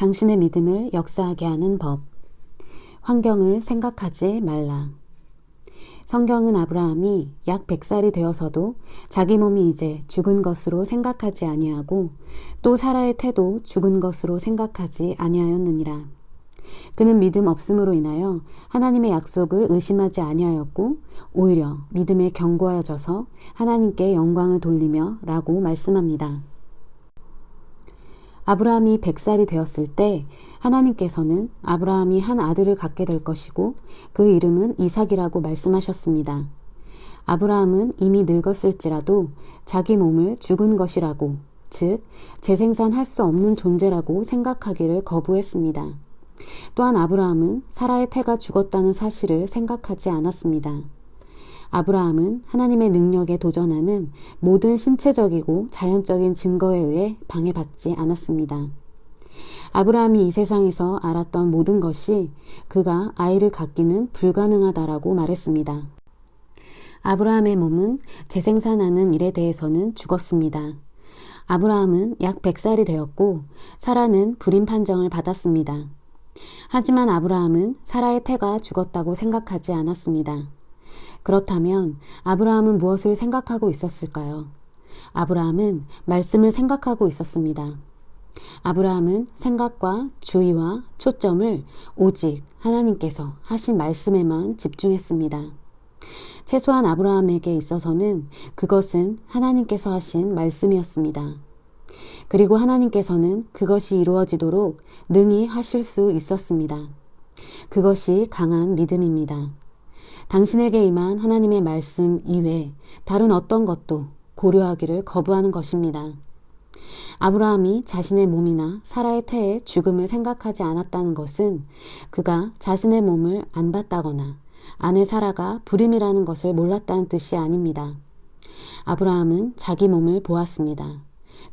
당신의 믿음을 역사하게 하는 법. 환경을 생각하지 말라. 성경은 아브라함이 약 100살이 되어서도 자기 몸이 이제 죽은 것으로 생각하지 아니하고 또 사라의 태도 죽은 것으로 생각하지 아니하였느니라. 그는 믿음 없음으로 인하여 하나님의 약속을 의심하지 아니하였고 오히려 믿음에 견고하여져서 하나님께 영광을 돌리며 라고 말씀합니다. 아브라함이 100살이 되었을 때 하나님께서는 아브라함이 한 아들을 갖게 될 것이고 그 이름은 이삭이라고 말씀하셨습니다. 아브라함은 이미 늙었을지라도 자기 몸을 죽은 것이라고, 즉 재생산할 수 없는 존재라고 생각하기를 거부했습니다. 또한 아브라함은 사라의 태가 죽었다는 사실을 생각하지 않았습니다. 아브라함은 하나님의 능력에 도전하는 모든 신체적이고 자연적인 증거에 의해 방해받지 않았습니다. 아브라함이 이 세상에서 알았던 모든 것이 그가 아이를 갖기는 불가능하다라고 말했습니다. 아브라함의 몸은 재생산하는 일에 대해서는 죽었습니다. 아브라함은 약 100살이 되었고 사라는 불임 판정을 받았습니다. 하지만 아브라함은 사라의 태가 죽었다고 생각하지 않았습니다. 그렇다면 아브라함은 무엇을 생각하고 있었을까요? 아브라함은 말씀을 생각하고 있었습니다. 아브라함은 생각과 주의와 초점을 오직 하나님께서 하신 말씀에만 집중했습니다. 최소한 아브라함에게 있어서는 그것은 하나님께서 하신 말씀이었습니다. 그리고 하나님께서는 그것이 이루어지도록 능히 하실 수 있었습니다. 그것이 강한 믿음입니다. 당신에게 임한 하나님의 말씀 이외에 다른 어떤 것도 고려하기를 거부하는 것입니다. 아브라함이 자신의 몸이나 사라의 태의 죽음을 생각하지 않았다는 것은 그가 자신의 몸을 안 봤다거나 아내 사라가 불임이라는 것을 몰랐다는 뜻이 아닙니다. 아브라함은 자기 몸을 보았습니다.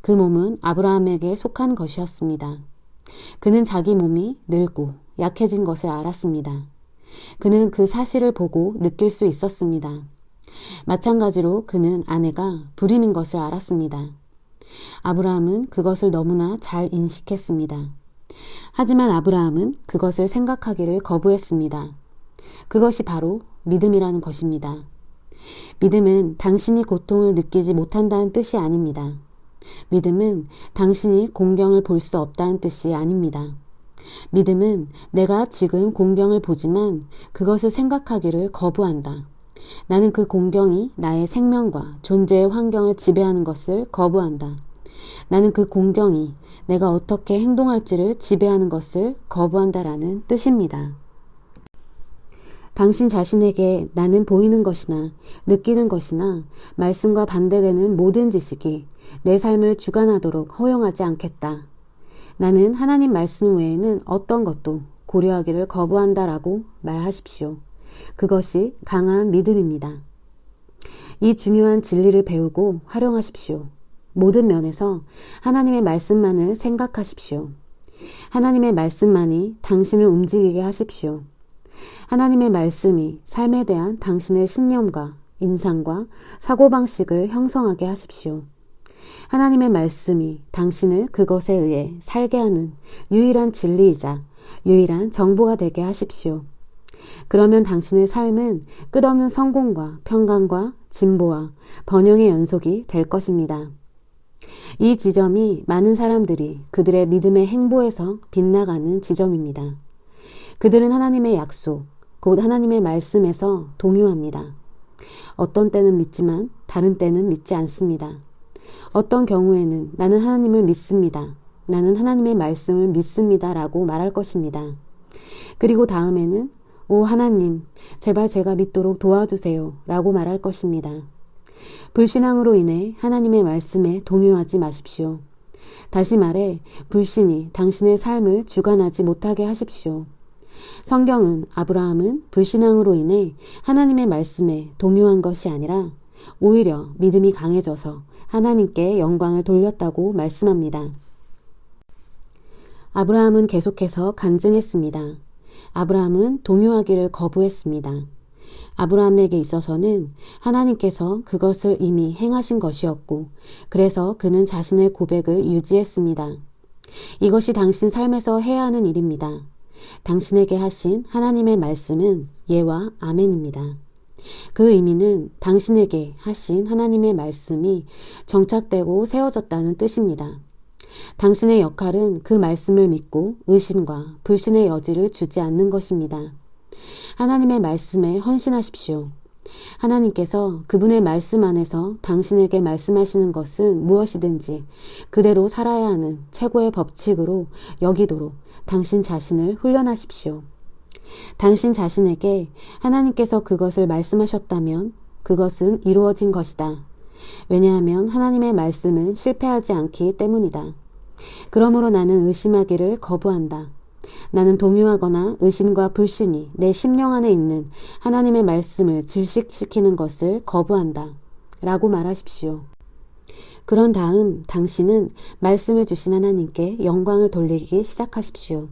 그 몸은 아브라함에게 속한 것이었습니다. 그는 자기 몸이 늙고 약해진 것을 알았습니다. 그는 그 사실을 보고 느낄 수 있었습니다. 마찬가지로 그는 아내가 불임인 것을 알았습니다. 아브라함은 그것을 너무나 잘 인식했습니다. 하지만 아브라함은 그것을 생각하기를 거부했습니다. 그것이 바로 믿음이라는 것입니다. 믿음은 당신이 고통을 느끼지 못한다는 뜻이 아닙니다. 믿음은 당신이 공경을 볼 수 없다는 뜻이 아닙니다. 믿음은 내가 지금 공경을 보지만 그것을 생각하기를 거부한다. 나는 그 공경이 나의 생명과 존재의 환경을 지배하는 것을 거부한다. 나는 그 공경이 내가 어떻게 행동할지를 지배하는 것을 거부한다라는 뜻입니다. 당신 자신에게 나는 보이는 것이나 느끼는 것이나 말씀과 반대되는 모든 지식이 내 삶을 주관하도록 허용하지 않겠다. 나는 하나님 말씀 외에는 어떤 것도 고려하기를 거부한다라고 말하십시오. 그것이 강한 믿음입니다. 이 중요한 진리를 배우고 활용하십시오. 모든 면에서 하나님의 말씀만을 생각하십시오. 하나님의 말씀만이 당신을 움직이게 하십시오. 하나님의 말씀이 삶에 대한 당신의 신념과 인상과 사고방식을 형성하게 하십시오. 하나님의 말씀이 당신을 그것에 의해 살게 하는 유일한 진리이자 유일한 정보가 되게 하십시오. 그러면 당신의 삶은 끝없는 성공과 평강과 진보와 번영의 연속이 될 것입니다. 이 지점이 많은 사람들이 그들의 믿음의 행보에서 빗나가는 지점입니다. 그들은 하나님의 약속, 곧 하나님의 말씀에서 동요합니다. 어떤 때는 믿지만 다른 때는 믿지 않습니다. 어떤 경우에는 나는 하나님을 믿습니다. 나는 하나님의 말씀을 믿습니다. 라고 말할 것입니다. 그리고 다음에는 오 하나님, 제발 제가 믿도록 도와주세요. 라고 말할 것입니다. 불신앙으로 인해 하나님의 말씀에 동요하지 마십시오. 다시 말해 불신이 당신의 삶을 주관하지 못하게 하십시오. 성경은 아브라함은 불신앙으로 인해 하나님의 말씀에 동요한 것이 아니라 오히려 믿음이 강해져서 하나님께 영광을 돌렸다고 말씀합니다. 아브라함은 계속해서 간증했습니다. 아브라함은 동요하기를 거부했습니다. 아브라함에게 있어서는 하나님께서 그것을 이미 행하신 것이었고 그래서 그는 자신의 고백을 유지했습니다. 이것이 당신 삶에서 해야 하는 일입니다. 당신에게 하신 하나님의 말씀은 예와 아멘입니다. 그 의미는 당신에게 하신 하나님의 말씀이 정착되고 세워졌다는 뜻입니다. 당신의 역할은 그 말씀을 믿고 의심과 불신의 여지를 주지 않는 것입니다. 하나님의 말씀에 헌신하십시오. 하나님께서 그분의 말씀 안에서 당신에게 말씀하시는 것은 무엇이든지 그대로 살아야 하는 최고의 법칙으로 여기도록 당신 자신을 훈련하십시오. 당신 자신에게 하나님께서 그것을 말씀하셨다면 그것은 이루어진 것이다. 왜냐하면 하나님의 말씀은 실패하지 않기 때문이다. 그러므로 나는 의심하기를 거부한다. 나는 동요하거나 의심과 불신이 내 심령 안에 있는 하나님의 말씀을 질식시키는 것을 거부한다. 라고 말하십시오. 그런 다음 당신은 말씀을 주신 하나님께 영광을 돌리기 시작하십시오.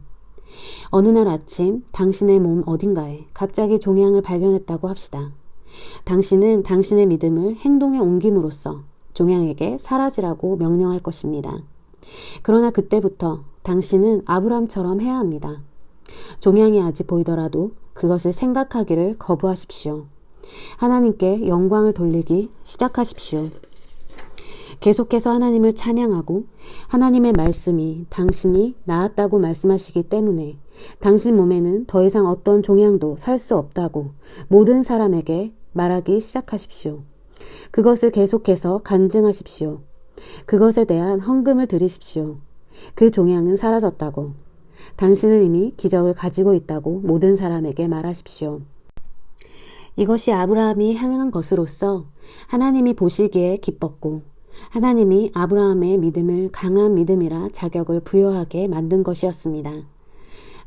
어느 날 아침 당신의 몸 어딘가에 갑자기 종양을 발견했다고 합시다. 당신은 당신의 믿음을 행동에 옮김으로써 종양에게 사라지라고 명령할 것입니다. 그러나 그때부터 당신은 아브라함처럼 해야 합니다. 종양이 아직 보이더라도 그것을 생각하기를 거부하십시오. 하나님께 영광을 돌리기 시작하십시오. 계속해서 하나님을 찬양하고 하나님의 말씀이 당신이 나았다고 말씀하시기 때문에 당신 몸에는 더 이상 어떤 종양도 살 수 없다고 모든 사람에게 말하기 시작하십시오. 그것을 계속해서 간증하십시오. 그것에 대한 헌금을 드리십시오. 그 종양은 사라졌다고. 당신은 이미 기적을 가지고 있다고 모든 사람에게 말하십시오. 이것이 아브라함이 행한 것으로서 하나님이 보시기에 기뻤고 하나님이 아브라함의 믿음을 강한 믿음이라 자격을 부여하게 만든 것이었습니다.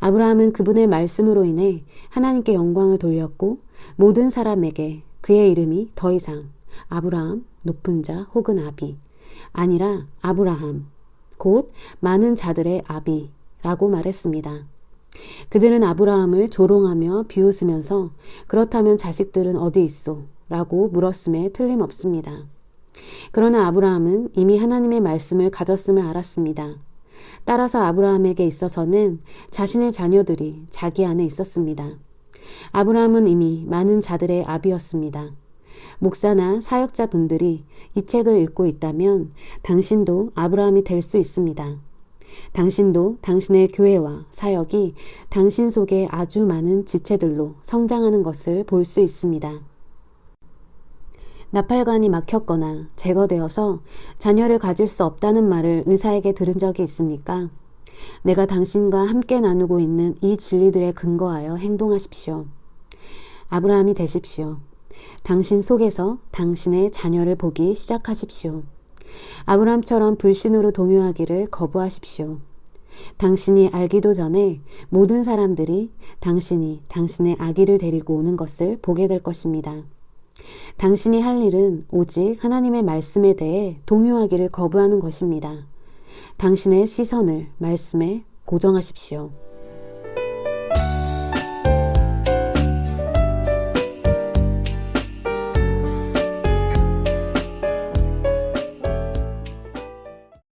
아브라함은 그분의 말씀으로 인해 하나님께 영광을 돌렸고 모든 사람에게 그의 이름이 더 이상 아브라함, 높은 자 혹은 아비 아니라 아브라함, 곧 많은 자들의 아비라고 말했습니다. 그들은 아브라함을 조롱하며 비웃으면서 그렇다면 자식들은 어디 있소? 라고 물었음에 틀림없습니다. 그러나 아브라함은 이미 하나님의 말씀을 가졌음을 알았습니다. 따라서 아브라함에게 있어서는 자신의 자녀들이 자기 안에 있었습니다. 아브라함은 이미 많은 자들의 아비였습니다. 목사나 사역자분들이 이 책을 읽고 있다면 당신도 아브라함이 될 수 있습니다. 당신도 당신의 교회와 사역이 당신 속에 아주 많은 지체들로 성장하는 것을 볼 수 있습니다. 나팔관이 막혔거나 제거되어서 자녀를 가질 수 없다는 말을 의사에게 들은 적이 있습니까? 내가 당신과 함께 나누고 있는 이 진리들에 근거하여 행동하십시오. 아브라함이 되십시오. 당신 속에서 당신의 자녀를 보기 시작하십시오. 아브라함처럼 불신으로 동요하기를 거부하십시오. 당신이 알기도 전에 모든 사람들이 당신이 당신의 아기를 데리고 오는 것을 보게 될 것입니다. 당신이 할 일은 오직 하나님의 말씀에 대해 동요하기를 거부하는 것입니다. 당신의 시선을 말씀에 고정하십시오.